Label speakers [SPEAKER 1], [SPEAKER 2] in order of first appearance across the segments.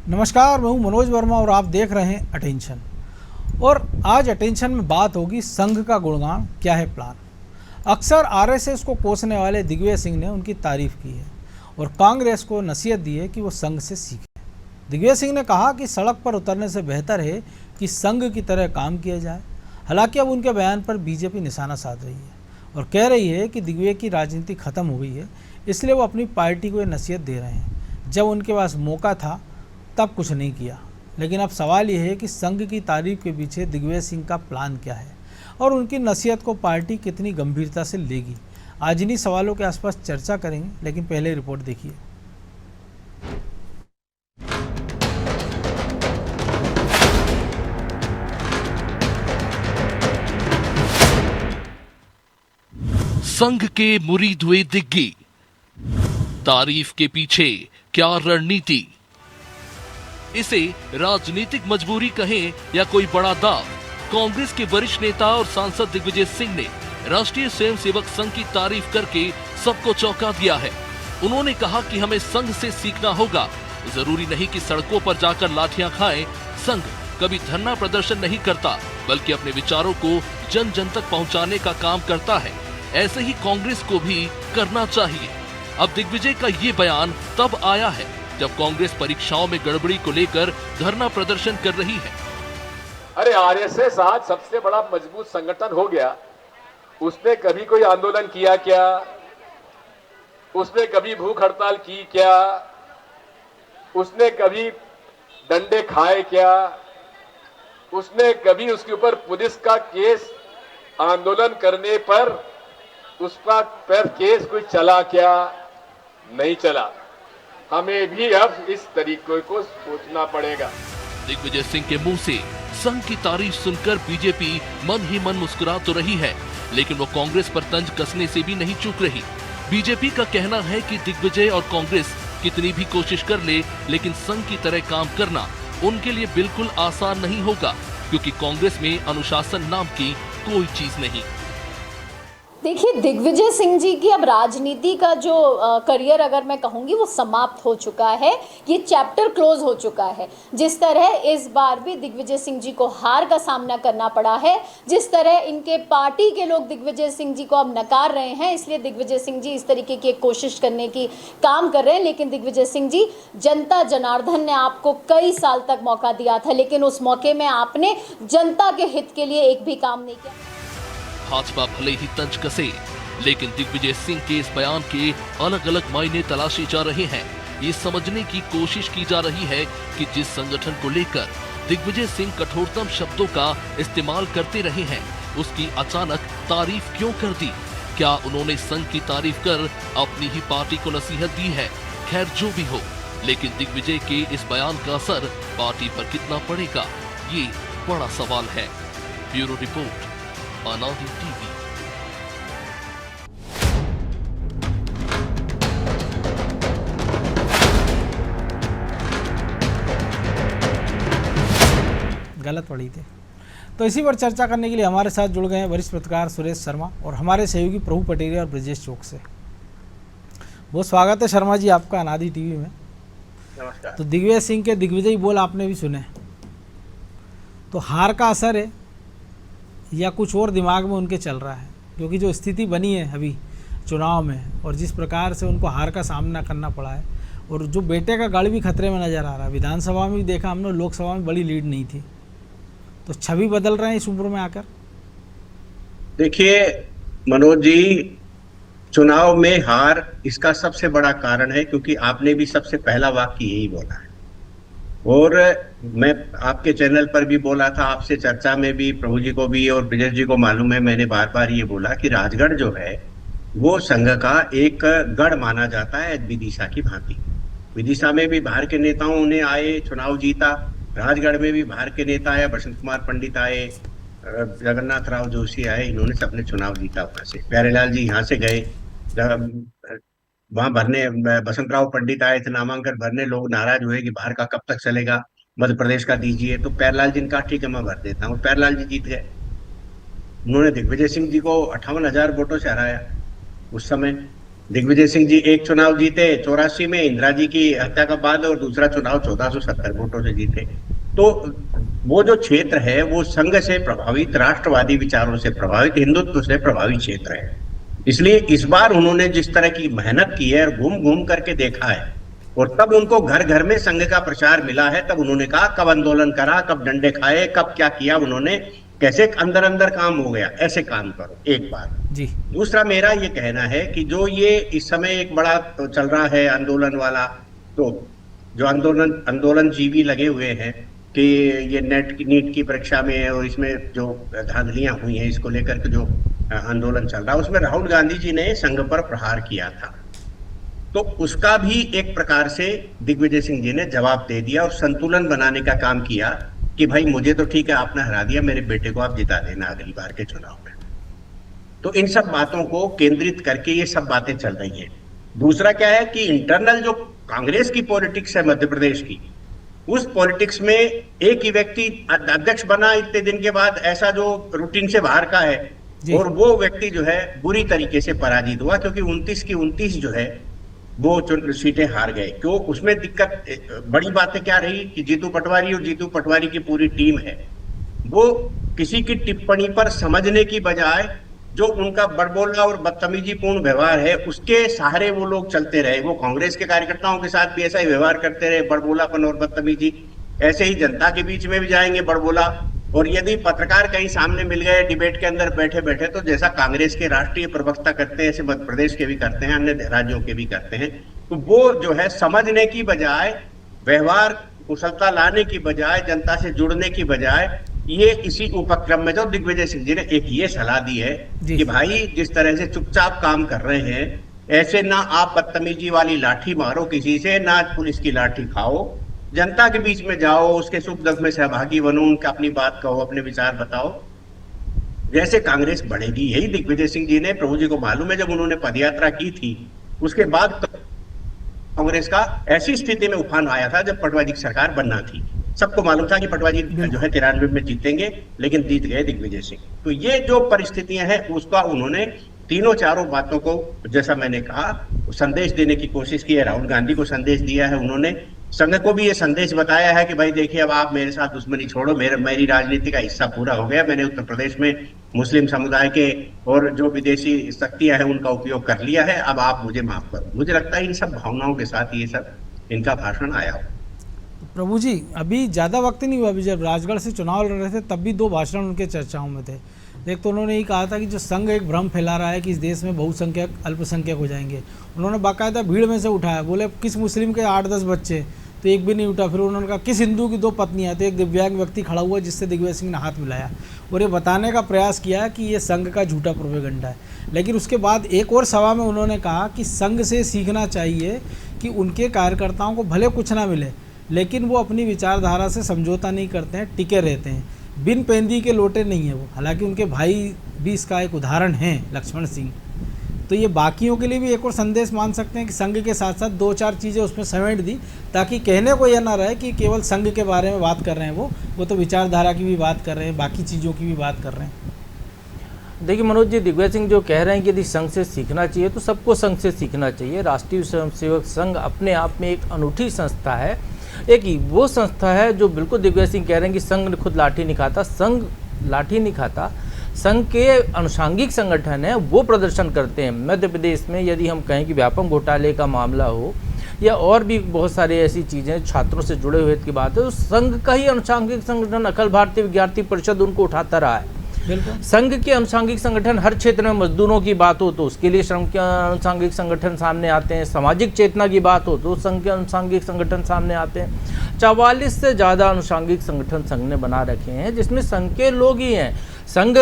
[SPEAKER 1] नमस्कार, मैं हूं मनोज वर्मा और आप देख रहे हैं अटेंशन। और आज अटेंशन में बात होगी संघ का गुणगान, क्या है प्लान। अक्सर आरएसएस को कोसने वाले दिग्विजय सिंह ने उनकी तारीफ की है और कांग्रेस को नसीहत दी है कि वो संघ से सीखे। दिग्विजय सिंह ने कहा कि सड़क पर उतरने से बेहतर है कि संघ की तरह काम किया जाए। हालांकि अब उनके बयान पर बीजेपी निशाना साध रही है और कह रही है कि दिग्विजय की राजनीति खत्म हो गई है, इसलिए वो अपनी पार्टी को ये नसीहत दे रहे हैं। जब उनके पास मौका था तब कुछ नहीं किया। लेकिन अब सवाल यह है कि संघ की तारीफ के पीछे दिग्विजय सिंह का प्लान क्या है और उनकी नसीहत को पार्टी कितनी गंभीरता से लेगी। आज इन्हीं सवालों के आसपास चर्चा करेंगे, लेकिन पहले रिपोर्ट देखिए।
[SPEAKER 2] संघ के मुरीद हुए दिग्गी, तारीफ के पीछे क्या रणनीति। इसे राजनीतिक मजबूरी कहें या कोई बड़ा दाव, कांग्रेस के वरिष्ठ नेता और सांसद दिग्विजय सिंह ने राष्ट्रीय स्वयंसेवक संघ की तारीफ करके सबको चौंका दिया है। उन्होंने कहा कि हमें संघ से सीखना होगा। जरूरी नहीं कि सड़कों पर जाकर लाठियां खाएं। संघ कभी धरना प्रदर्शन नहीं करता, बल्कि अपने विचारों को जन जन तक पहुंचाने का काम करता है। ऐसे ही कांग्रेस को भी करना चाहिए। अब दिग्विजय का ये बयान तब आया है जब कांग्रेस परीक्षाओं में गड़बड़ी को लेकर धरना प्रदर्शन कर रही है।
[SPEAKER 3] अरे आरएसएस आज सबसे बड़ा मजबूत संगठन हो गया। उसने कभी कोई आंदोलन किया क्या? उसने कभी भूख हड़ताल की क्या? उसने कभी डंडे खाए क्या? उसने कभी उसके ऊपर पुलिस का केस आंदोलन करने पर उसका केस कोई चला क्या? नहीं चला। हमें भी अब इस तरीके को सोचना पड़ेगा।
[SPEAKER 2] दिग्विजय सिंह के मुंह से संघ की तारीफ सुनकर बीजेपी मन ही मन मुस्कुरा तो रही है, लेकिन वो कांग्रेस पर तंज कसने से भी नहीं चूक रही। बीजेपी का कहना है कि दिग्विजय और कांग्रेस कितनी भी कोशिश कर ले, लेकिन संघ की तरह काम करना उनके लिए बिल्कुल आसान नहीं होगा, क्योंकि कांग्रेस में अनुशासन नाम की कोई चीज नहीं।
[SPEAKER 4] देखिए, दिग्विजय सिंह जी की अब राजनीति का जो करियर अगर मैं कहूँगी वो समाप्त हो चुका है। ये चैप्टर क्लोज हो चुका है। जिस तरह इस बार भी दिग्विजय सिंह जी को हार का सामना करना पड़ा है, जिस तरह इनके पार्टी के लोग दिग्विजय सिंह जी को अब नकार रहे हैं, इसलिए दिग्विजय सिंह जी इस तरीके की एक कोशिश करने की काम कर रहे हैं। लेकिन दिग्विजय सिंह जी, जनता जनार्दन ने आपको कई साल तक मौका दिया था, लेकिन उस मौके में आपने जनता के हित के लिए एक भी काम नहीं किया।
[SPEAKER 2] भाजपा भले ही तंज कसे, लेकिन दिग्विजय सिंह के इस बयान के अलग अलग मायने तलाशे जा रहे हैं। ये समझने की कोशिश की जा रही है कि जिस संगठन को लेकर दिग्विजय सिंह कठोरतम शब्दों का इस्तेमाल करते रहे हैं, उसकी अचानक तारीफ क्यों कर दी। क्या उन्होंने संघ की तारीफ कर अपनी ही पार्टी को नसीहत दी है? खैर, जो भी हो, लेकिन दिग्विजय के इस बयान का असर पार्टी पर कितना पड़ेगा, ये बड़ा सवाल है। ब्यूरो रिपोर्ट, अनादि टीवी।
[SPEAKER 1] गलत पढ़ी थी। तो इसी पर चर्चा करने के लिए हमारे साथ जुड़ गए हैं वरिष्ठ पत्रकार सुरेश शर्मा और हमारे सहयोगी प्रभु पटेरिया और ब्रजेश चौक से। बहुत स्वागत है शर्मा जी आपका अनादि टीवी में।
[SPEAKER 5] नमस्कार।
[SPEAKER 1] तो दिग्विजय सिंह के दिग्विजयी बोल आपने भी सुने, तो हार का असर है या कुछ और दिमाग में उनके चल रहा है? क्योंकि जो स्थिति बनी है अभी चुनाव में और जिस प्रकार से उनको हार का सामना करना पड़ा है, और जो बेटे का गढ़ भी खतरे में नज़र आ रहा है। विधानसभा में भी देखा हमने, लोकसभा में बड़ी लीड नहीं थी, तो छवि बदल रहे हैं इस उम्र में आकर।
[SPEAKER 5] देखिए मनोज जी, चुनाव में हार इसका सबसे बड़ा कारण है, क्योंकि आपने भी सबसे पहला वाक्य यही बोला है और मैं आपके चैनल पर भी बोला था, आपसे चर्चा में भी प्रभु जी को भी और ब्रजेश जी को मालूम है, मैंने बार बार ये बोला कि राजगढ़ जो है वो संघ का एक गढ़ माना जाता है विदिशा की भांति। विदिशा में भी बाहर के नेताओं ने आए, चुनाव जीता। राजगढ़ में भी बाहर के नेता आए, बसंत कुमार पंडित आए, जगन्नाथ राव जोशी आए, इन्होंने सबने चुनाव जीता। वहां से प्यारेलाल जी यहाँ से गए, वहां भरने बसंत राव पंडित आए थे नामांकन भरने, लोग नाराज हुए कि बाहर का कब तक चलेगा, मध्य प्रदेश का दीजिए। तो प्यारेलाल जी ने कहा ठीक है मैं भर देता हूँ। प्यारेलाल जी जीत गए। उन्होंने दिग्विजय सिंह जी को 58,000 वोटों से हराया उस समय। दिग्विजय सिंह जी एक चुनाव जीते 84 में इंदिरा जी की हत्या का बाद, और दूसरा चुनाव 1470 वोटों से जीते। तो वो जो क्षेत्र है वो संघ से प्रभावित, राष्ट्रवादी विचारों से प्रभावित, हिंदुत्व से प्रभावित क्षेत्र है। इसलिए इस बार उन्होंने जिस तरह की मेहनत की है और घूम घूम करके देखा है, और तब उनको घर घर में संघ का प्रचार मिला है, तब उन्होंने कहा कब आंदोलन करा, कब डंडे खाए, कब क्या किया उन्होंने, कैसे अंदर अंदर काम हो गया, ऐसे काम करो एक बार।
[SPEAKER 1] जी
[SPEAKER 5] दूसरा मेरा ये कहना है कि जो ये इस समय एक बड़ा चल रहा है आंदोलन वाला, तो जो आंदोलन जीवी लगे हुए हैं कि ये नीट की परीक्षा में और इसमें जो धांधलियां हुई हैं इसको लेकर के जो आंदोलन चल रहा है, उसमें राहुल गांधी जी ने संघ पर प्रहार किया था। तो उसका भी एक प्रकार से दिग्विजय सिंह जी ने जवाब दे दिया और संतुलन बनाने का काम किया कि भाई मुझे तो ठीक है आपने हरा दिया, मेरे बेटे को आप जिता देना अगली बार के चुनाव में। तो इन सब बातों को केंद्रित करके ये सब बातें चल रही हैं। दूसरा क्या है कि इंटरनल जो कांग्रेस की पॉलिटिक्स है मध्य प्रदेश की, उस पॉलिटिक्स में एक ही व्यक्ति अध्यक्ष बना इतने दिन के बाद, ऐसा जो रूटीन से बाहर का है, और वो व्यक्ति जो है बुरी तरीके से पराजित हुआ, क्योंकि 29 की 29 जो है वो सीटें हार गए। क्यों? उसमें दिक्कत बड़ी बातें क्या रही कि जीतू पटवारी और जीतू पटवारी की पूरी टीम है, वो किसी की टिप्पणी पर समझने की बजाय जो उनका बड़बोला और बदतमीजी पूर्ण व्यवहार है उसके सहारे वो लोग चलते रहे। वो कांग्रेस के कार्यकर्ताओं के साथ भी ऐसा ही व्यवहार करते रहे, बड़बोलापन और बदतमीजी। ऐसे ही जनता के बीच में भी जाएंगे बड़बोला, और यदि पत्रकार कहीं सामने मिल गए डिबेट के अंदर बैठे बैठे, तो जैसा कांग्रेस के राष्ट्रीय प्रवक्ता करते हैं ऐसे मध्य प्रदेश के भी करते हैं, अन्य राज्यों के भी करते हैं। तो वो जो है समझने की बजाय, व्यवहार कुशलता लाने की बजाय, जनता से जुड़ने की बजाय, ये इसी उपक्रम में जो दिग्विजय सिंह जी ने एक ये सलाह दी है कि भाई जिस तरह से चुपचाप काम कर रहे हैं, ऐसे ना आप बदतमीजी वाली लाठी मारो किसी से, ना पुलिस की लाठी खाओ, जनता के बीच में जाओ, उसके सुख दुख में सहभागी बनो, उनका अपनी बात कहो, अपने विचार बताओ, जैसे कांग्रेस बढ़ेगी। यही दिग्विजय सिंह जी ने, प्रभु जी को मालूम है, जब उन्होंने पदयात्रा की थी उसके बाद कांग्रेस का ऐसी स्थिति में उफान आया था जब पटवारी की सरकार बनना थी। सबको मालूम था कि पटवारी जो है 93 में जीतेंगे, लेकिन जीत गए दिग्विजय सिंह। तो ये जो परिस्थितियां हैं उसका उन्होंने तीनों चारों बातों को, जैसा मैंने कहा, संदेश देने की कोशिश की है। राहुल गांधी को संदेश दिया है उन्होंने, संघ को भी ये संदेश बताया है कि भाई देखिए अब आप मेरे साथ दुश्मनी छोड़ो, मेरी राजनीति का हिस्सा पूरा हो गया, मैंने उत्तर प्रदेश में मुस्लिम समुदाय के और जो विदेशी शक्तियां हैं उनका उपयोग कर लिया है, अब आप मुझे माफ करो। मुझे लगता है इन सब भावनाओं के साथ ये सब इनका भाषण आया हो।
[SPEAKER 1] प्रभु जी, अभी ज़्यादा वक्त नहीं हुआ, अभी जब राजगढ़ से चुनाव लड़ रहे थे तब भी 2 भाषण उनके चर्चाओं में थे। एक तो उन्होंने ये कहा था कि जो संघ एक भ्रम फैला रहा है कि इस देश में बहुसंख्यक अल्पसंख्यक हो जाएंगे। उन्होंने बाकायदा भीड़ में से उठाया, बोले किस मुस्लिम के 8-10 बच्चे, तो एक भी नहीं उठा। फिर उन्होंने कहा किस हिंदू की 2 पत्नियां, तो एक दिव्यांग व्यक्ति खड़ा हुआ जिससे दिग्विजय सिंह ने हाथ मिलाया, और ये बताने का प्रयास किया कि ये संघ का झूठा प्रोपेगेंडा है। लेकिन उसके बाद एक और सभा में उन्होंने कहा कि संघ से सीखना चाहिए कि उनके कार्यकर्ताओं को भले कुछ ना मिले, लेकिन वो अपनी विचारधारा से समझौता नहीं करते हैं, टिके रहते हैं, बिन पेंदी के लोटे नहीं है वो। हालांकि उनके भाई भी इसका एक उदाहरण हैं, लक्ष्मण सिंह। तो ये बाकियों के लिए भी एक और संदेश मान सकते हैं कि संघ के साथ साथ 2-4 चीज़ें उसमें समेट दी, ताकि कहने को यह ना रहे कि केवल संघ के बारे में बात कर रहे हैं वो तो विचारधारा की भी बात कर रहे हैं, बाकी चीज़ों की भी बात कर रहे हैं।
[SPEAKER 6] देखिए मनोज जी, दिग्विजय सिंह जो कह रहे हैं कि यदि संघ से सीखना चाहिए तो सबको संघ से सीखना चाहिए। राष्ट्रीय स्वयंसेवक संघ अपने आप में एक अनूठी संस्था है, एक वो संस्था है जो बिल्कुल दिग्विजय सिंह कह रहे हैं कि संघ खुद लाठी नहीं खाता, संघ लाठी नहीं खाता, संघ के अनुषांगिक संगठन है वो प्रदर्शन करते हैं। मध्य प्रदेश में यदि हम कहें कि व्यापम घोटाले का मामला हो या और भी बहुत सारी ऐसी चीज़ें छात्रों से जुड़े हुए की बात है, तो संघ का ही अनुषांगिक संगठन अखिल भारतीय विद्यार्थी परिषद उनको उठाता रहा है। संघ के अनुषांगिक संगठन हर क्षेत्र में, मजदूरों की बात हो तो उसके लिए श्रम के अनुषांगिक संगठन सामने आते हैं, सामाजिक चेतना की बात हो तो संघ के अनुषांगिक संगठन सामने आते हैं। 44 से ज़्यादा अनुषांगिक संगठन संघ ने बना रखे हैं, जिसमें संघ के लोग ही हैं। संघ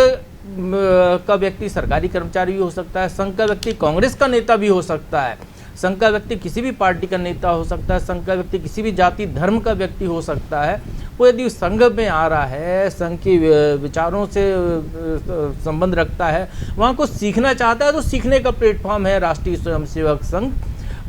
[SPEAKER 6] का व्यक्ति सरकारी कर्मचारी भी हो सकता है, संघ का व्यक्ति कांग्रेस का नेता भी हो सकता है, संघ का व्यक्ति किसी भी पार्टी का नेता हो सकता है, संघ का व्यक्ति किसी भी जाति धर्म का व्यक्ति हो सकता है। वो यदि संघ में आ रहा है, संघ के विचारों से संबंध रखता है, वहाँ को सीखना चाहता है, तो सीखने का प्लेटफॉर्म है राष्ट्रीय स्वयंसेवक संघ।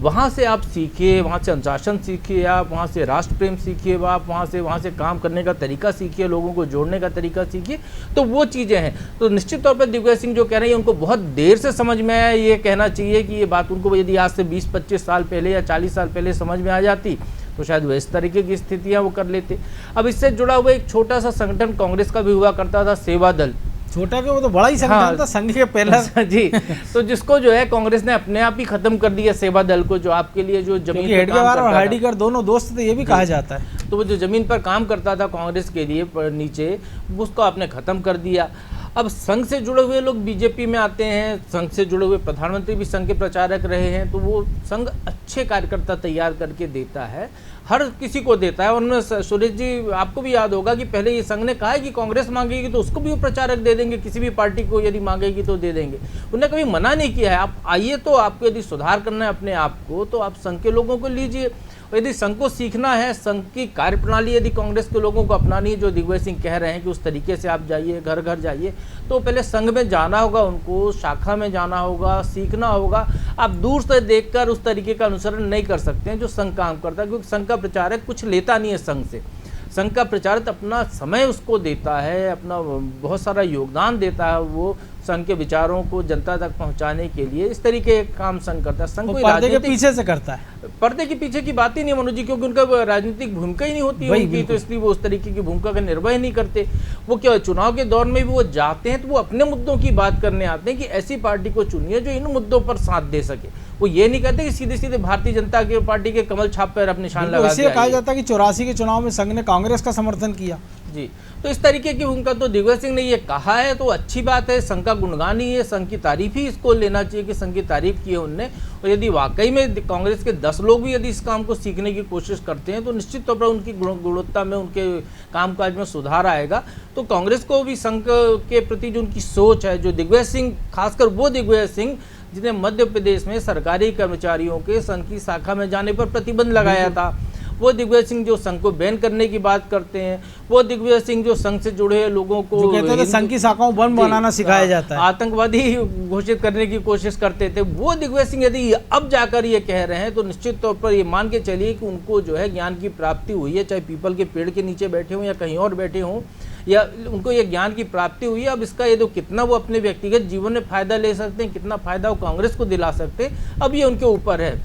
[SPEAKER 6] वहाँ से आप सीखिए, वहाँ से अनुशासन सीखिए, आप वहाँ से राष्ट्र प्रेम सीखिए, आप वहाँ से काम करने का तरीका सीखिए, लोगों को जोड़ने का तरीका सीखिए। तो वो चीज़ें हैं। तो निश्चित तौर पर दिग्विजय सिंह जो कह रहे हैं उनको बहुत देर से समझ में आया। ये कहना चाहिए कि ये बात उनको यदि आज से 20-25 साल पहले या 40 साल पहले समझ में आ जाती तो शायद वो इस तरीके की स्थितियाँ वो कर लेते। अब इससे जुड़ा हुआ एक छोटा सा संगठन कांग्रेस का भी हुआ करता था, सेवा दल।
[SPEAKER 1] छोटा के वो तो बड़ा ही संगठन
[SPEAKER 6] हाँ,
[SPEAKER 1] था, संघ के पहला
[SPEAKER 6] जी। तो जिसको जो है कांग्रेस ने अपने आप ही खत्म कर दिया, सेवा दल को, जो आपके लिए जो जमीन पे काम
[SPEAKER 1] हेडगेवार और
[SPEAKER 6] करता था।
[SPEAKER 1] हार्डिकर दोनों दोस्त थे, ये भी कहा जाता है।
[SPEAKER 6] तो वो जो जमीन पर काम करता था कांग्रेस के लिए नीचे, उसको आपने खत्म कर दिया। अब संघ से जुड़े हुए लोग बीजेपी में आते हैं, संघ से जुड़े हुए प्रधानमंत्री भी संघ के प्रचारक रहे हैं, तो वो संघ अच्छे कार्यकर्ता तैयार करके देता है, हर किसी को देता है। उनमें सुरेश जी आपको भी याद होगा कि पहले ये संघ ने कहा है कि कांग्रेस मांगेगी तो उसको भी वो प्रचारक दे देंगे, किसी भी पार्टी को यदि मांगेगी तो दे देंगे। उन्होंने कभी मना नहीं किया है, आप आइए, तो आपको यदि सुधार करना है अपने आप को तो आप संघ के लोगों को लीजिए। यदि संघ को सीखना है, संघ की कार्यप्रणाली यदि कांग्रेस के लोगों को अपनानी है, जो दिग्विजय सिंह कह रहे हैं कि उस तरीके से आप जाइए, घर घर जाइए, तो पहले संघ में जाना होगा, उनको शाखा में जाना होगा, सीखना होगा। आप दूर से देखकर उस तरीके का अनुसरण नहीं कर सकते हैं जो संघ काम करता है, क्योंकि संघ का प्रचारक कुछ लेता नहीं है संघ से। संघ का प्रचारक अपना समय उसको देता है, अपना बहुत सारा योगदान देता है, वो संघ के विचारों को जनता तक पहुंचाने के लिए इस तरीके का काम संघ करता है। संघ कोई
[SPEAKER 1] पर्दे के पीछे से करता है,
[SPEAKER 6] पर्दे के पीछे की बात ही नहीं मनोज जी, क्योंकि उनका राजनीतिक भूमिका ही नहीं होती है उनकी, तो इसलिए वो उस तरीके की भूमिका का निर्वह नहीं करते। वो क्या चुनाव के दौर में भी वो जाते हैं तो वो अपने मुद्दों की बात करने आते हैं कि ऐसी पार्टी को चुनिए जो इन मुद्दों पर साथ दे सके। वो ये नहीं कहते कि सीधे सीधे भारतीय जनता पार्टी के कमल छाप पर अपने निशान लगा
[SPEAKER 1] इसलिए कहा जाता है कि 84 के चुनाव में संघ ने कांग्रेस का समर्थन किया।
[SPEAKER 6] जी, तो इस तरीके की भूमिका तो दिग्विजय सिंह ने ये कहा है तो अच्छी बात है, संघ का गुणगान ही है, संघ की तारीफ ही इसको लेना चाहिए कि संघ की तारीफ की है उनने। और यदि वाकई में कांग्रेस के 10 लोग भी यदि इस काम को सीखने की कोशिश करते हैं तो निश्चित तौर पर उनकी गुणवत्ता में, उनके कामकाज में सुधार आएगा। तो कांग्रेस को भी संघ के प्रति जो उनकी सोच है, जो दिग्विजय सिंह, खासकर वो दिग्विजय सिंह जिन्हें मध्य प्रदेश में सरकारी कर्मचारियों के संघ की शाखा में जाने पर प्रतिबंध लगाया था, वो दिग्विजय सिंह जो संघ को बैन करने की बात करते हैं, वो दिग्विजय सिंह जो संघ से जुड़े लोगों को
[SPEAKER 1] कहते थे संघ की शाखाओं बम बनाना सिखाया जाता है,
[SPEAKER 6] आतंकवादी घोषित करने की कोशिश करते थे, वो दिग्विजय सिंह यदि अब जाकर ये कह रहे हैं तो निश्चित तौर पर ये मान के चलिए कि उनको जो है ज्ञान की प्राप्ति हुई है, चाहे पीपल के पेड़ के नीचे बैठे हों या कहीं और बैठे हों, या उनको ये ज्ञान की प्राप्ति हुई है। अब इसका ये तो कितना वो अपने व्यक्तिगत जीवन में फायदा ले सकते हैं, कितना फायदा वो कांग्रेस को दिला सकते हैं, अब ये उनके ऊपर है।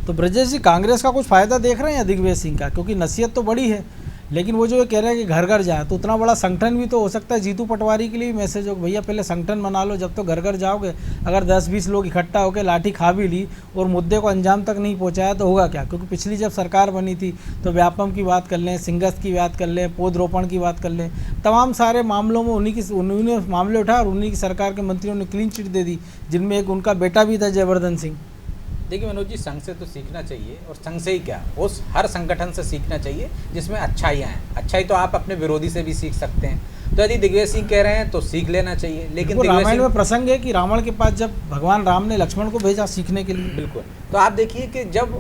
[SPEAKER 1] तो ब्रजेश जी कांग्रेस का कुछ फायदा देख रहे हैं या दिग्विजय सिंह का? क्योंकि नसीहत तो बड़ी है, लेकिन वो जो ये कह रहे हैं कि घर घर जाए, तो उतना बड़ा संगठन भी तो हो सकता है। जीतू पटवारी के लिए मैसेज हो, भैया पहले संगठन बना लो, जब तो घर घर जाओगे, अगर 10-20 लोग इकट्ठा होकर लाठी खा भी ली और मुद्दे को अंजाम तक नहीं पहुंचाया तो होगा क्या? क्योंकि पिछली जब सरकार बनी थी तो व्यापम की बात कर लें, सिंगस की बात कर लें, पौधरोपण की बात कर लें, तमाम सारे मामलों में उन्होंने मामले उठाए और उन्हीं की सरकार के मंत्रियों ने क्लीन चिट दे दी, जिनमें एक उनका बेटा भी था, जयवर्धन सिंह।
[SPEAKER 7] देखिए मनोज जी, संघ से तो सीखना चाहिए, और संघ से ही क्या, उस हर संगठन से सीखना चाहिए जिसमें अच्छाइयाँ हैं। अच्छाई तो आप अपने विरोधी से भी सीख सकते हैं। तो यदि दिग्विजय सिंह कह रहे हैं तो सीख लेना चाहिए। लेकिन
[SPEAKER 1] रामायण में प्रसंग है कि रावण के पास जब भगवान राम ने लक्ष्मण को भेजा सीखने के लिए,
[SPEAKER 7] बिल्कुल, तो आप देखिए कि जब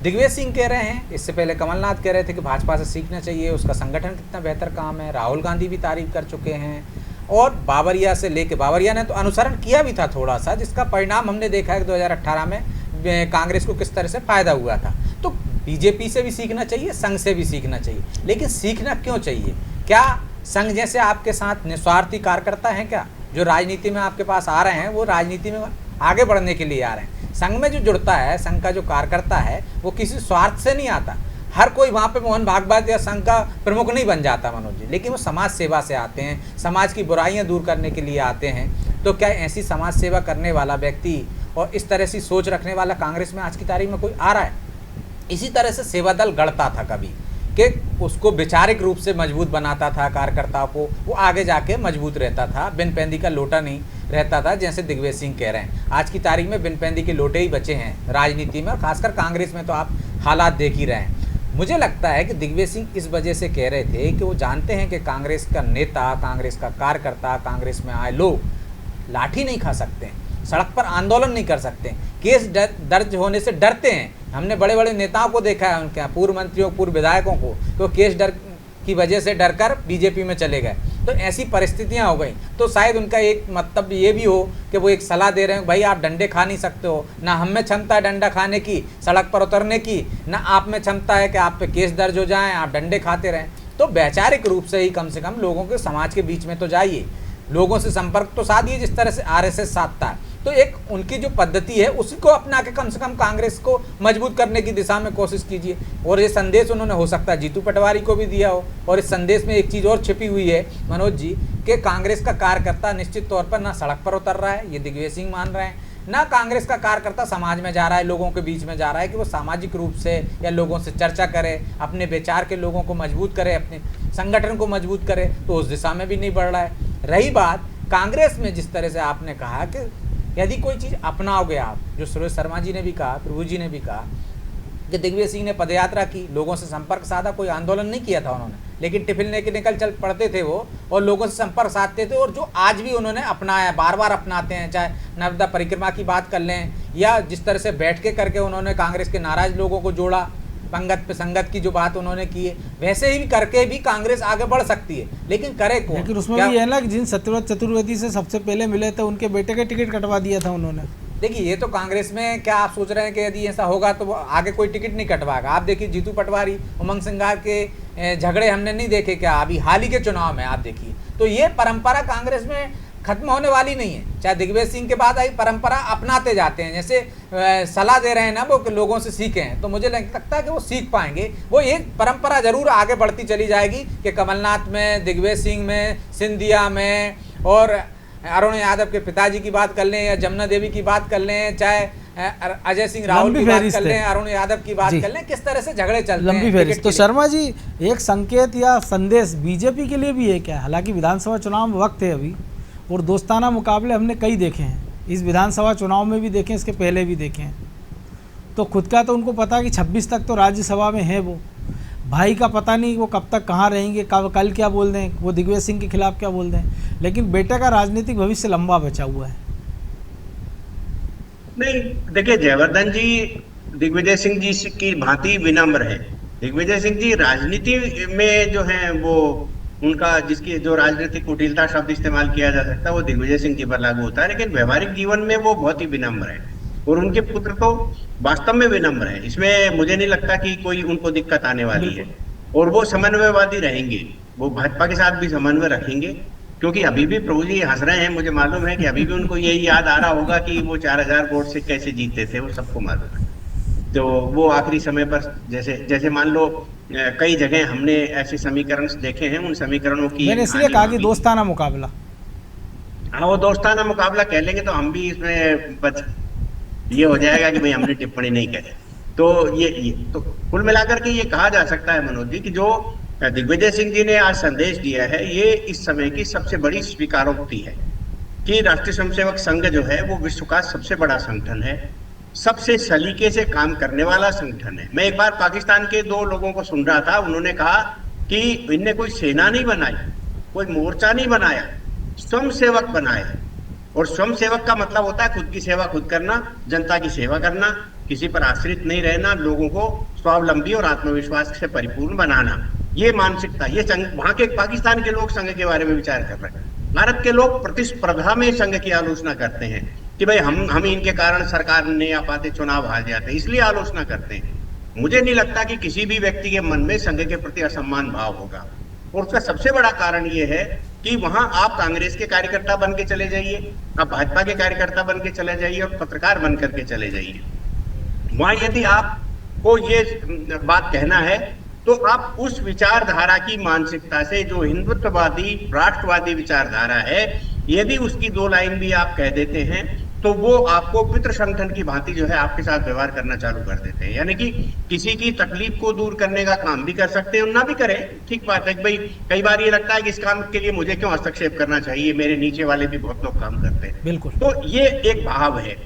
[SPEAKER 7] दिग्विजय सिंह कह रहे हैं, इससे पहले कमलनाथ कह रहे थे कि भाजपा से सीखना चाहिए, उसका संगठन कितना बेहतर काम है, राहुल गांधी भी तारीफ कर चुके हैं, और बाबरिया से लेके, बाबरिया ने तो अनुसरण किया भी था थोड़ा सा, जिसका परिणाम हमने देखा है कि 2018 में कांग्रेस को किस तरह से फायदा हुआ था। तो बीजेपी से भी सीखना चाहिए, संघ से भी सीखना चाहिए। लेकिन सीखना क्यों चाहिए? क्या संघ जैसे आपके साथ निस्वार्थी कार्यकर्ता हैं क्या, जो राजनीति में आपके पास आ रहे हैं, वो राजनीति में आगे बढ़ने के लिए आ रहे हैं? संघ में जो जुड़ता है, संघ का जो कार्यकर्ता है, वो किसी स्वार्थ से नहीं आता। हर कोई वहाँ पे मोहन भागवत या संघ का प्रमुख नहीं बन जाता मनोज जी, लेकिन वो समाज सेवा से आते हैं, समाज की बुराइयाँ दूर करने के लिए आते हैं। तो क्या ऐसी समाज सेवा करने वाला व्यक्ति और इस तरह से सोच रखने वाला कांग्रेस में आज की तारीख में कोई आ रहा है? इसी तरह से सेवा दल गढ़ता था कभी, कि उसको वैचारिक रूप से मजबूत बनाता था कार्यकर्ताओं को, वो आगे जाके मजबूत रहता था, बिन पैंदी का लोटा नहीं रहता था, जैसे दिग्विजय सिंह कह रहे हैं। आज की तारीख में बिन पैंदी के लोटे ही बचे हैं राजनीति में, और खासकर कांग्रेस में तो आप हालात देख ही रहे हैं। मुझे लगता है कि दिग्विजय सिंह इस वजह से कह रहे थे कि वो जानते हैं कि कांग्रेस का नेता, कांग्रेस का कार्यकर्ता, कांग्रेस में आए लोग लाठी नहीं खा सकते हैं, सड़क पर आंदोलन नहीं कर सकते, केस दर्ज होने से डरते हैं। हमने बड़े बड़े नेताओं को देखा है, उनके पूर्व मंत्रियों, पूर्व विधायकों को, तो केस डर की वजह से डरकर बीजेपी में चले गए। तो ऐसी परिस्थितियां हो गई, तो शायद उनका एक मतलब ये भी हो कि वो एक सलाह दे रहे हैं, भाई आप डंडे खा नहीं सकते हो, ना हम में क्षमता है डंडा खाने की, सड़क पर उतरने की, ना आप में क्षमता है कि आप पे केस दर्ज हो जाएं, आप डंडे खाते रहें। तो वैचारिक रूप से ही कम से कम लोगों के समाज के बीच में तो जाइए, लोगों से संपर्क तो साधिए जिस तरह से आरएसएस साधता है। तो एक उनकी जो पद्धति है उसी को अपना के कम से कम कांग्रेस को मजबूत करने की दिशा में कोशिश कीजिए। और ये संदेश उन्होंने हो सकता है जीतू पटवारी को भी दिया हो। और इस संदेश में एक चीज़ और छिपी हुई है मनोज जी, कि कांग्रेस का कार्यकर्ता निश्चित तौर पर ना सड़क पर उतर रहा है, ये दिग्विजय सिंह मान रहे हैं, ना कांग्रेस का कार्यकर्ता समाज में जा रहा है, लोगों के बीच में जा रहा है कि वो सामाजिक रूप से या लोगों से चर्चा करे, अपने विचार के लोगों को मजबूत करे, अपने संगठन को मजबूत करे, तो उस दिशा में भी नहीं बढ़ रहा है। रही बात कांग्रेस में, जिस तरह से आपने कहा कि यदि कोई चीज़ अपनाओगे आप, जो सुरेश शर्मा जी ने भी कहा, प्रभु जी ने भी कहा कि दिग्विजय सिंह ने पदयात्रा की, लोगों से संपर्क साधा, कोई आंदोलन नहीं किया था उन्होंने, लेकिन टिफिन लेके निकल चल पड़ते थे वो और लोगों से संपर्क साधते थे। और जो आज भी उन्होंने अपनाया, बार बार अपनाते हैं, चाहे नर्मदा परिक्रमा की बात कर लें या जिस तरह से बैठ के करके उन्होंने कांग्रेस के नाराज लोगों को जोड़ा, पंगत पे संगत की जो बात उन्होंने की है, वैसे ही करके भी कांग्रेस आगे बढ़ सकती है। लेकिन करे कौन?
[SPEAKER 1] लेकिन उसमें भी है ना कि जिन सत्यव्रत चतुर्वेदी से सबसे पहले मिले थे उनके बेटे का टिकट कटवा दिया था उन्होंने।
[SPEAKER 7] देखिए ये तो कांग्रेस में, क्या आप सोच रहे हैं कि यदि ऐसा होगा तो आगे कोई टिकट नहीं कटवाएगा? आप देखिए जीतू पटवारी, उमंग सिंघार के झगड़े हमने नहीं देखे क्या अभी हाल ही के चुनाव में? आप देखिए, तो ये परंपरा कांग्रेस में खत्म होने वाली नहीं है। चाहे दिग्विजय सिंह के बाद आई परंपरा अपनाते जाते हैं, जैसे सलाह दे रहे हैं ना वो कि लोगों से सीखें, तो मुझे लगता है कि वो सीख पाएंगे। वो एक परंपरा जरूर आगे बढ़ती चली जाएगी कि कमलनाथ में, दिग्विजय सिंह में, सिंधिया में, और अरुण यादव के पिताजी की बात कर लें या जमुना देवी की बात कर लें, चाहे अजय सिंह राहुल की बात कर लें, अरुण यादव की बात कर लें, किस तरह से झगड़े चलते हैं
[SPEAKER 1] लंबी फहरिस्त। तो शर्मा जी, एक संकेत या संदेश बीजेपी के लिए भी है क्या? हालांकि विधानसभा चुनाव में वक्त है अभी, और दोस्ताना मुकाबले हमने कई देखे हैं, इस विधानसभा चुनाव में भी देखे, इसके पहले भी देखे हैं। तो खुद का तो उनको पता है कि 26 तक तो राज्यसभा में है वो, भाई का पता नहीं वो कब तक कहाँ रहेंगे, कल क्या बोल दें, वो दिग्विजय सिंह के खिलाफ क्या बोल दें, लेकिन बेटे का राजनीतिक भविष्य लंबा बचा हुआ है।
[SPEAKER 5] नहीं, देखिए जयवर्धन जी दिग्विजय सिंह जी की भांति विनम्र है। दिग्विजय सिंह जी राजनीति में जो है वो उनका, जिसकी जो राजनीतिक कुटिलता शब्द इस्तेमाल किया जा सकता है वो दिग्विजय सिंह जी पर लागू होता है, लेकिन व्यवहारिक जीवन में वो बहुत ही विनम्र है और उनके पुत्र तो वास्तव में विनम्र है। इसमें मुझे नहीं लगता कि कोई उनको दिक्कत आने वाली है, और वो समन्वयवादी रहेंगे, वो भाजपा के साथ भी समन्वय रखेंगे, क्योंकि अभी भी प्रभु जी हंस रहे हैं, मुझे मालूम है कि अभी भी उनको यही याद आ रहा होगा कि वो 4000 वोट से कैसे जीते थे, वो सबको मालूम है। तो वो आखिरी समय पर जैसे मान लो कई जगह हमने ऐसे समीकरण देखे हैं, उन समीकरणों की
[SPEAKER 1] मैंने इसलिए कहा कि दोस्ताना मुकाबला,
[SPEAKER 5] हाँ वो दोस्ताना मुकाबला कह लेंगे तो हम भी इसमें ये हो जाएगा कि भाई हमने टिप्पणी नहीं करी। तो ये तो कुल मिलाकर के ये कहा जा सकता है मनोज जी कि जो दिग्विजय सिंह जी ने आज संदेश दिया है, ये इस समय की सबसे बड़ी स्वीकारोक्ति है कि राष्ट्रीय स्वयंसेवक संघ जो है वो विश्व का सबसे बड़ा संगठन है, सबसे सलीके से काम करने वाला संगठन है। मैं एक बार पाकिस्तान के 2 लोगों को सुन रहा था, उन्होंने कहा कि इनने कोई सेना नहीं बनाई, कोई मोर्चा नहीं बनाया, स्वयंसेवक बनाए। और स्वयंसेवक का मतलब होता है खुद की सेवा खुद करना, जनता की सेवा करना, किसी पर आश्रित नहीं रहना, लोगों को स्वावलंबी और आत्मविश्वास से परिपूर्ण बनाना। ये मानसिकता, ये संघ, वहां के पाकिस्तान के लोग संघ के बारे में विचार कर रहे हैं। भारत के लोग प्रतिस्पर्धा में संघ की आलोचना करते हैं कि भाई हम इनके कारण सरकार नहीं आ पाते, चुनाव हार जाते, इसलिए आलोचना करते हैं। मुझे नहीं लगता कि किसी भी व्यक्ति के मन में संघ के प्रति असम्मान भाव होगा, और उसका सबसे बड़ा कारण ये है कि वहां आप कांग्रेस के कार्यकर्ता बन के चले जाइए, आप भाजपा के कार्यकर्ता बन के चले जाइए और पत्रकार बन करके चले जाइए। वहां यदि आपको ये बात कहना है तो आप उस विचारधारा की मानसिकता से, जो हिंदुत्ववादी राष्ट्रवादी विचारधारा है, यदि उसकी 2 लाइन भी आप कह देते हैं तो वो आपको पितृ संगठन की भांति जो है आपके साथ व्यवहार करना चालू कर देते हैं। यानी कि किसी की तकलीफ को दूर करने का काम भी कर सकते हैं और ना भी करें, ठीक बात है। भाई कई बार ये लगता है कि इस काम के लिए मुझे क्यों हस्तक्षेप करना चाहिए, मेरे नीचे वाले भी बहुत लोग काम करते हैं।
[SPEAKER 1] बिल्कुल।
[SPEAKER 5] तो ये एक भाव है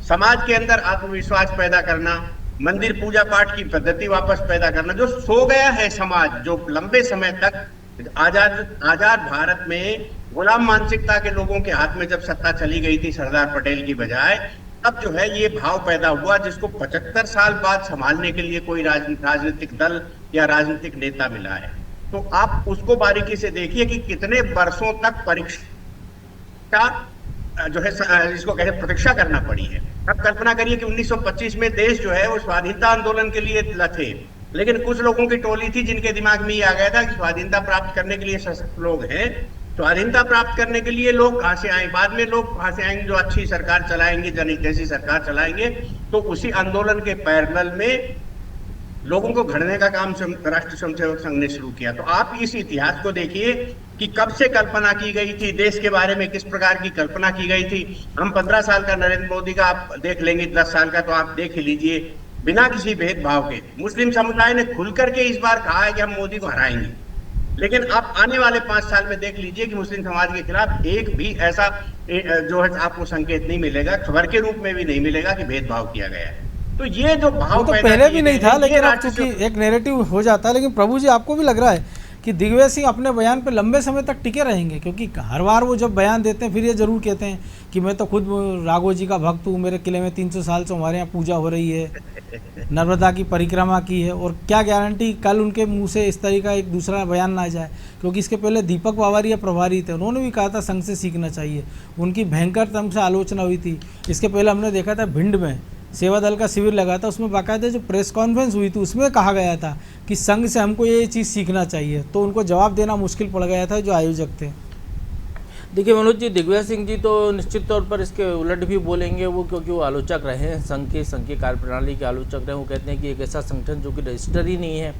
[SPEAKER 5] समाज के अंदर आत्मविश्वास पैदा करना, मंदिर पूजा पाठ की पद्धति वापस पैदा करना। जो सो गया है समाज, जो लंबे समय तक आजाद भारत में गुलाम मानसिकता के लोगों के हाथ में जब सत्ता चली गई थी सरदार पटेल की बजाय, तब जो है ये भाव पैदा हुआ, जिसको 75 साल बाद संभालने के लिए कोई राजनीतिक दल या राजनीतिक नेता मिला है। तो आप उसको बारीकी से देखिए कि कितने वर्षों तक परीक्षा जो है इसको कहते प्रतीक्षा करना पड़ी है। अब कल्पना करिए कि 1925 में देश जो है वो स्वाधीनता आंदोलन के लिए थे, लेकिन कुछ लोगों की टोली थी जिनके दिमाग में ये आ गया था कि स्वाधीनता प्राप्त करने के लिए सशक्त लोग हैं, स्वाधीनता प्राप्त करने के लिए लोग कहां से आए, बाद में लोग कहां से आएंगे जो अच्छी सरकार चलाएंगे, जनहित जैसी सरकार चलाएंगे। तो उसी आंदोलन के पैरेलल में लोगों को घड़ने का काम राष्ट्रीय स्वयंसेवक संघ ने शुरू किया। तो आप इस इतिहास को देखिए कि कब से कल्पना की गई थी, देश के बारे में किस प्रकार की कल्पना की गई थी। हम 15 साल का नरेंद्र मोदी का आप देख लेंगे, 10 साल का तो आप देख लीजिए, बिना किसी भेदभाव के मुस्लिम समुदाय ने खुल करके इस बार कहा है कि हम मोदी को हराएंगे। लेकिन आप आने वाले 5 साल में देख लीजिए कि मुस्लिम समाज के खिलाफ एक भी ऐसा जो है आपको संकेत नहीं मिलेगा, खबर के रूप में भी नहीं मिलेगा कि भेदभाव किया गया है। तो ये जो भाव
[SPEAKER 1] तो पहले भी नहीं था, लेकिन अब चूंकि एक नैरेटिव हो जाता है। लेकिन प्रभु जी, आपको भी लग रहा है कि दिग्विजय सिंह अपने बयान पे लंबे समय तक टिके रहेंगे? क्योंकि हर बार वो जब बयान देते हैं फिर ये जरूर कहते हैं कि मैं तो खुद राघव जी का भक्त हूँ, मेरे किले में 300 साल से हमारे यहाँ पूजा हो रही है, नर्मदा की परिक्रमा की है। और क्या गारंटी कल उनके मुंह से इस तरह का एक दूसरा बयान ना जाए, क्योंकि इसके पहले दीपक बावरिया प्रभारी थे, उन्होंने भी कहा था संघ से सीखना चाहिए, उनकी भयंकर तम से आलोचना हुई थी। इसके पहले हमने देखा था भिंड में सेवा दल का शिविर लगा था, उसमें बाकायदा जो प्रेस कॉन्फ्रेंस हुई थी उसमें कहा गया था कि संघ से हमको ये चीज़ सीखना चाहिए, तो उनको जवाब देना मुश्किल पड़ गया था जो आयोजक थे।
[SPEAKER 6] देखिए मनोज जी, दिग्विजय सिंह जी तो निश्चित तौर पर इसके उलट भी बोलेंगे वो, क्योंकि वो आलोचक रहे हैं, संघ की कार्यप्रणाली के आलोचक रहे। वो कहते हैं कि एक ऐसा संगठन जो कि रजिस्टर ही नहीं है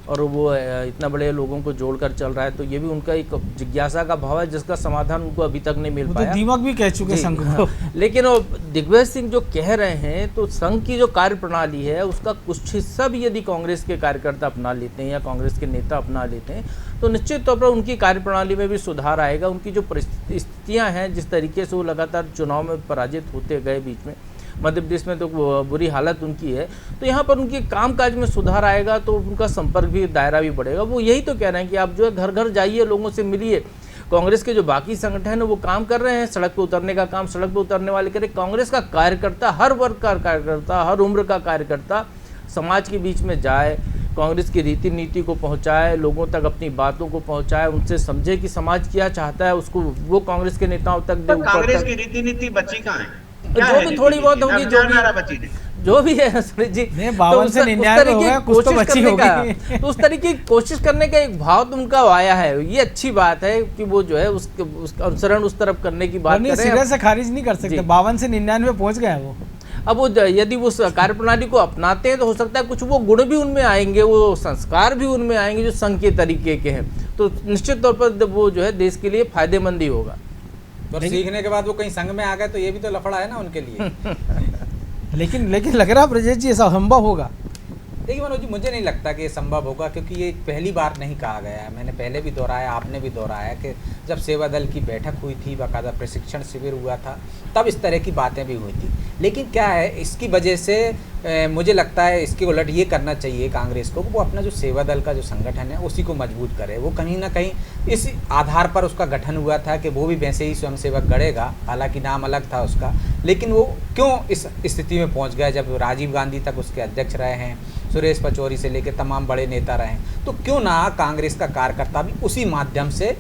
[SPEAKER 6] और वो इतना बड़े लोगों को जोड़कर चल रहा है, तो ये भी उनका एक जिज्ञासा का भाव है जिसका समाधान उनको अभी तक नहीं मिल पाया।
[SPEAKER 1] तो दीमक भी कह चुके संघ को।
[SPEAKER 6] लेकिन वो दिग्विजय सिंह जो कह रहे हैं, तो संघ की जो कार्यप्रणाली है उसका कुछ हिस्सा भी यदि कांग्रेस के कार्यकर्ता अपना लेते हैं या कांग्रेस के नेता अपना लेते हैं तो निश्चित तौर पर उनकी कार्यप्रणाली में भी सुधार आएगा। उनकी जो परिस्थितियाँ हैं, जिस तरीके से वो लगातार चुनाव में पराजित होते गए, बीच में मध्य प्रदेश में तो बुरी हालत उनकी है, तो यहाँ पर उनके कामकाज में सुधार आएगा तो उनका संपर्क भी, दायरा भी बढ़ेगा। वो यही तो कह रहे हैं कि आप जो है घर घर जाइए, लोगों से मिलिए। कांग्रेस के जो बाकी संगठन है वो काम कर रहे हैं, सड़क पे उतरने का काम सड़क पे उतरने वाले करें। कांग्रेस का कार्यकर्ता, हर वर्ग का कार्यकर्ता, हर उम्र का कार्यकर्ता समाज के बीच में जाए, कांग्रेस की रीति नीति को पहुंचाए, लोगों तक अपनी बातों को पहुंचाए, उनसे समझे कि समाज क्या चाहता है, उसको वो कांग्रेस के नेताओं तक दे।
[SPEAKER 5] कांग्रेस की रीति नीति बची कहाँ है?
[SPEAKER 6] जो भी थोड़ी बहुत होगी, जो भी है सुरेश जी,
[SPEAKER 1] 52 से 99 हो गया, कुछ तो बची होगी।
[SPEAKER 6] तो उस तरीके की कोशिश करने का एक भाव तो उनका आया है, ये अच्छी बात है कि वो जो है उसका अनुसरण उस तरफ करने की बात कर रहे हैं।
[SPEAKER 1] सिरे से खारिज नहीं कर सकते, 52 से 99 पहुंच गए वो।
[SPEAKER 6] अब वो यदि वो कार्यप्रणाली को अपनाते हैं तो हो सकता है कुछ वो गुण भी उनमें आएंगे, वो संस्कार भी उनमें आएंगे जो संघ के तरीके के हैं, तो निश्चित तौर पर वो जो है देश के लिए फायदेमंद ही होगा।
[SPEAKER 7] तो सीखने के बाद वो कहीं संघ में आ गए तो ये भी तो लफड़ा है ना उनके लिए।
[SPEAKER 1] लेकिन लग रहा ब्रजेश जी ऐसा संभव होगा?
[SPEAKER 7] देखिए मनोज जी, मुझे नहीं लगता कि ये संभव होगा, क्योंकि ये पहली बार नहीं कहा गया है। मैंने पहले भी दोहराया, आपने भी दोहराया कि जब सेवा दल की बैठक हुई थी, बाकायदा प्रशिक्षण शिविर हुआ था, तब इस तरह की बातें भी हुई थी। लेकिन क्या है, इसकी वजह से मुझे लगता है इसके उलट ये करना चाहिए कांग्रेस को, वो अपना जो सेवा दल का जो संगठन है उसी को मजबूत करे। वो कहीं ना कहीं इस आधार पर उसका गठन हुआ था कि वो भी वैसे ही स्वयंसेवक गढ़ेगा, हालांकि नाम अलग था उसका, लेकिन वो क्यों इस स्थिति में पहुंच गया जब राजीव गांधी तक उसके अध्यक्ष रहे हैं, सुरेश पचौरी से लेकर तमाम बड़े नेता रहे हैं, तो क्यों ना कांग्रेस का कार्यकर्ता भी उसी माध्यम से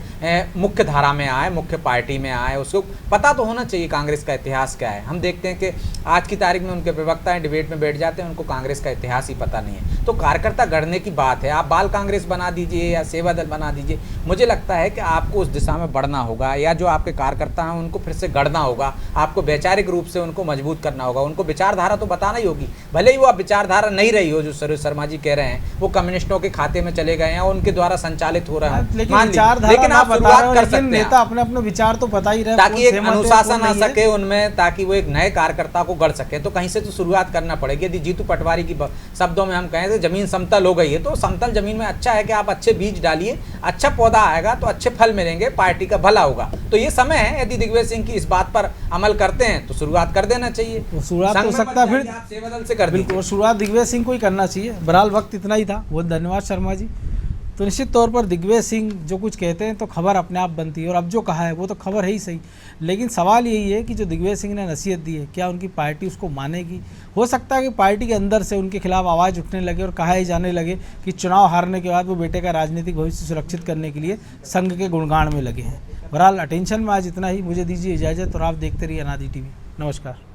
[SPEAKER 7] मुख्य धारा में आए, मुख्य पार्टी में आए। उसको पता तो होना चाहिए कांग्रेस का इतिहास क्या है। हम देखते हैं कि आज की तारीख में उनके प्रवक्ता हैं, डिबेट में बैठ जाते हैं, उनको कांग्रेस का इतिहास ही पता नहीं है। तो कार्यकर्ता गढ़ने की बात है, आप बाल कांग्रेस बना दीजिए या सेवा दल बना दीजिए, मुझे लगता है कि आपको उस दिशा में बढ़ना होगा, या जो आपके कार्यकर्ता हैं उनको फिर से गढ़ना होगा, आपको वैचारिक रूप से उनको मजबूत करना होगा, उनको विचारधारा तो बताना ही होगी। भले ही वो अब विचारधारा नहीं रही हो, जो सुरेश शर्मा जी कह रहे हैं वो कम्युनिस्टों के खाते में चले गए हैं और उनके द्वारा संचालित हो रहे हैं, लेकिन
[SPEAKER 6] आप शुरुआत कर सकते हैं।
[SPEAKER 1] नेता अपने अपने विचार तो पता ही रहे,
[SPEAKER 7] ताकि एक अनुशासन आ सके उनमें, ताकि वो एक नए कार्यकर्ता को गढ़ सके। तो कहीं से तो शुरुआत करना पड़ेगी। यदि जीतू पटवारी की शब्दों में हम कहें तो जमीन समतल हो गई है, तो समतल जमीन में अच्छा है कि आप अच्छे बीज डालिए, अच्छा पौधा आएगा तो अच्छे फल मिलेंगे, पार्टी का भला होगा। तो ये समय है, यदि दिग्विजय सिंह की इस बात पर अमल करते हैं तो शुरुआत कर देना चाहिए।
[SPEAKER 1] शुरुआत हो सकता है फिर
[SPEAKER 7] सेवा दल से कर
[SPEAKER 1] बिल्कुल, शुरुआत दिग्विजय सिंह को ही करना चाहिए। बहरहाल वक्त इतना ही था। बहुत धन्यवाद शर्मा जी। तो निश्चित तौर पर दिग्विजय सिंह जो कुछ कहते हैं तो खबर अपने आप बनती है, और अब जो कहा है वो तो खबर है ही सही। लेकिन सवाल यही है कि जो दिग्विजय सिंह ने नसीहत दी है, क्या उनकी पार्टी उसको मानेगी? हो सकता है कि पार्टी के अंदर से उनके खिलाफ आवाज़ उठने लगे और कहा ही जाने लगे कि चुनाव हारने के बाद वो बेटे का राजनीतिक भविष्य सुरक्षित करने के लिए संघ के गुणगान में लगे हैं। बहरहाल अटेंशन में आज इतना ही। मुझे दीजिए इजाज़त और आप देखते रहिए अनादि टीवी। नमस्कार।